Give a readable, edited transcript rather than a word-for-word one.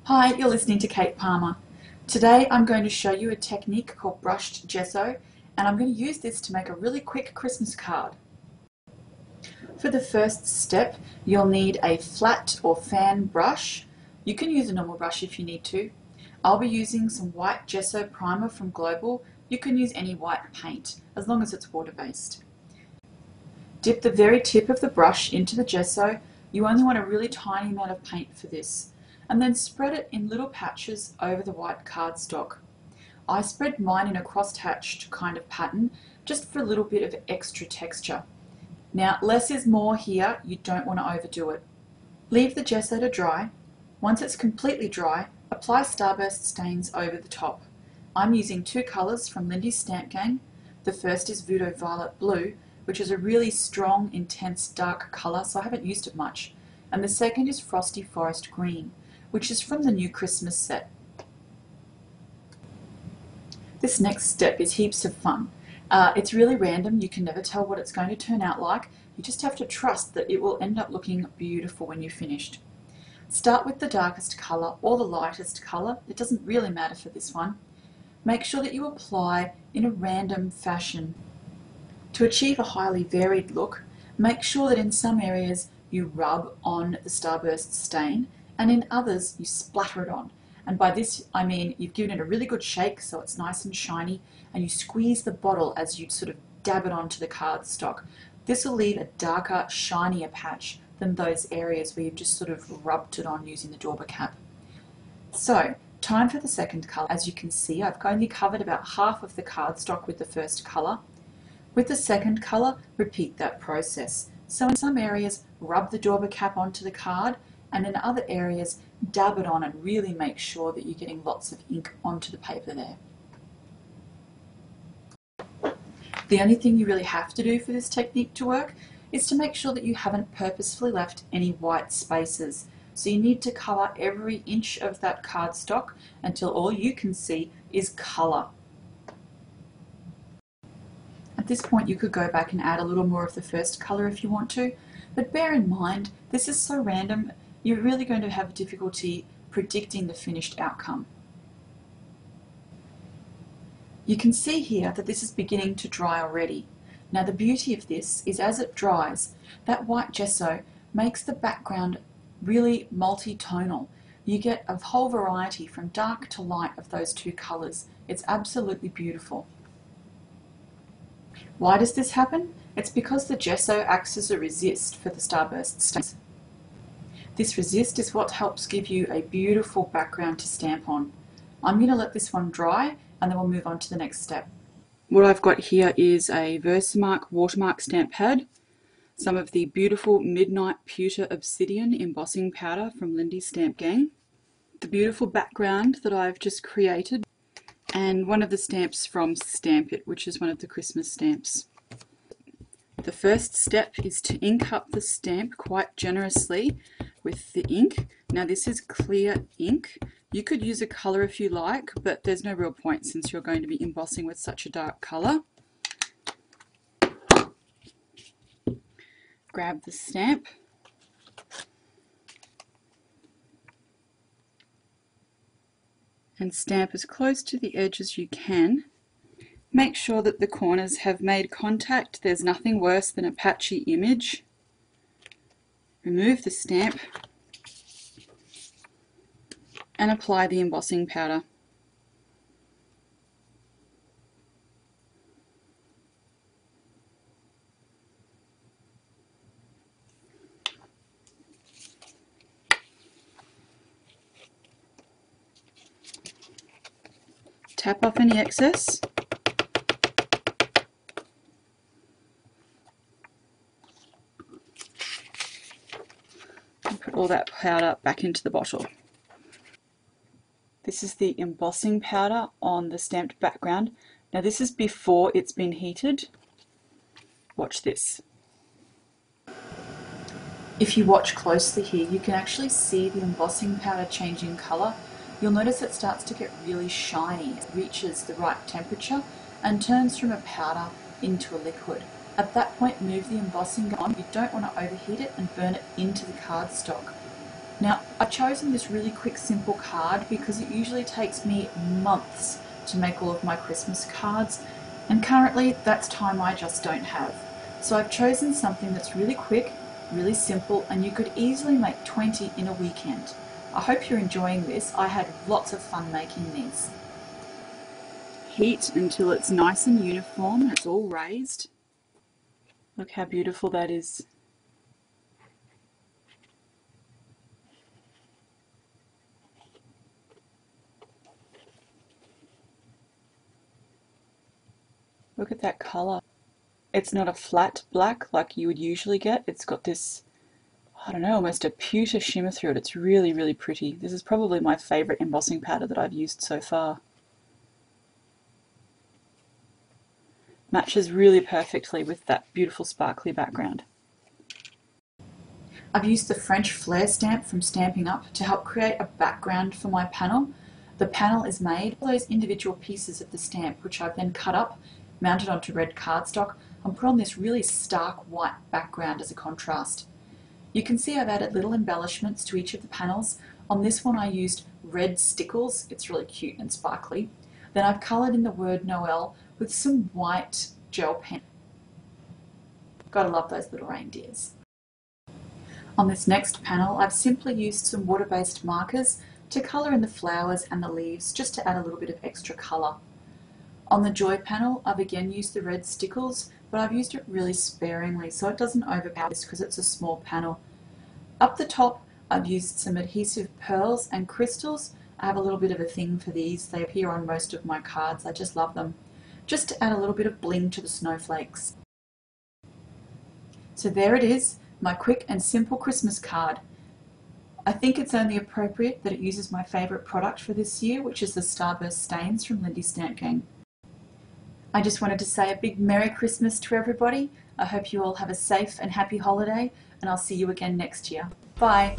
Hi, you're listening to Kate Palmer. Today I'm going to show you a technique called brushed gesso, and I'm going to use this to make a really quick Christmas card. For the first step, you'll need a flat or fan brush. You can use a normal brush if you need to. I'll be using some white gesso primer from Global. You can use any white paint, as long as it's water-based. Dip the very tip of the brush into the gesso. You only want a really tiny amount of paint for this. And then spread it in little patches over the white cardstock. I spread mine in a cross-hatched kind of pattern, just for a little bit of extra texture. Now, less is more here, you don't want to overdo it. Leave the gesso to dry. Once it's completely dry, apply Starburst stains over the top. I'm using two colours from Lindy's Stamp Gang. The first is Voodoo Violet Blue, which is a really strong, intense, dark colour, so I haven't used it much. And the second is Frosty Forest Green, which is from the new Christmas set. This next step is heaps of fun. It's really random, you can never tell what it's going to turn out like. You just have to trust that it will end up looking beautiful when you're finished. Start with the darkest colour or the lightest colour, it doesn't really matter for this one. Make sure that you apply in a random fashion. To achieve a highly varied look, make sure that in some areas you rub on the Starburst stain, and in others you splatter it on. And by this I mean you've given it a really good shake so it's nice and shiny, and you squeeze the bottle as you sort of dab it onto the cardstock. This will leave a darker, shinier patch than those areas where you've just sort of rubbed it on using the dauber cap. So, time for the second colour. As you can see, I've only covered about half of the cardstock with the first colour. With the second colour, repeat that process. So in some areas, rub the dauber cap onto the card, and in other areas, dab it on and really make sure that you're getting lots of ink onto the paper there. The only thing you really have to do for this technique to work is to make sure that you haven't purposefully left any white spaces. So you need to cover every inch of that cardstock until all you can see is colour. At this point you could go back and add a little more of the first colour if you want to, but bear in mind this is so random you're really going to have difficulty predicting the finished outcome. You can see here that this is beginning to dry already. Now the beauty of this is as it dries, that white gesso makes the background really multi-tonal. You get a whole variety from dark to light of those two colours. It's absolutely beautiful. Why does this happen? It's because the gesso acts as a resist for the Starburst stains. This resist is what helps give you a beautiful background to stamp on. I'm going to let this one dry and then we'll move on to the next step. What I've got here is a Versamark watermark stamp pad, some of the beautiful Midnight Pewter Obsidian embossing powder from Lindy's Stamp Gang, the beautiful background that I've just created, and one of the stamps from Stamp It, which is one of the Christmas stamps. The first step is to ink up the stamp quite generously with the ink. Now this is clear ink. You could use a colour if you like, but there's no real point since you're going to be embossing with such a dark colour. Grab the stamp. And stamp as close to the edge as you can. Make sure that the corners have made contact. There's nothing worse than a patchy image. Remove the stamp and apply the embossing powder. Tap off any excess. And put all that powder back into the bottle. This is the embossing powder on the stamped background. Now this is before it's been heated. Watch this. If you watch closely here, you can actually see the embossing powder changing colour. You'll notice it starts to get really shiny. It reaches the right temperature and turns from a powder into a liquid. At that point, move the embossing gun on. You don't want to overheat it and burn it into the cardstock. Now, I've chosen this really quick, simple card because it usually takes me months to make all of my Christmas cards, and currently that's time I just don't have. So I've chosen something that's really quick, really simple, and you could easily make 20 in a weekend. I hope you're enjoying this. I had lots of fun making these. Heat until it's nice and uniform and it's all raised. Look how beautiful that is. Look at that colour. It's not a flat black like you would usually get. It's got this, I don't know, almost a pewter shimmer through it. It's really, really pretty. This is probably my favourite embossing powder that I've used so far. Matches really perfectly with that beautiful sparkly background. I've used the French Flair stamp from Stampin' Up! To help create a background for my panel. The panel is made of those individual pieces of the stamp, which I've then cut up, mounted onto red cardstock, and put on this really stark white background as a contrast. You can see I've added little embellishments to each of the panels. On this one I used red stickles, it's really cute and sparkly. Then I've coloured in the word Noel with some white gel pen. Gotta love those little reindeers. On this next panel I've simply used some water-based markers to colour in the flowers and the leaves, just to add a little bit of extra colour. On the Joy panel I've again used the red stickles, but I've used it really sparingly so it doesn't overpower this because it's a small panel. Up the top I've used some adhesive pearls and crystals. I have a little bit of a thing for these. They appear on most of my cards. I just love them. Just to add a little bit of bling to the snowflakes. So there it is, my quick and simple Christmas card. I think it's only appropriate that it uses my favourite product for this year, which is the Starburst stains from Lindy Stamp Gang. I just wanted to say a big Merry Christmas to everybody. I hope you all have a safe and happy holiday, and I'll see you again next year. Bye!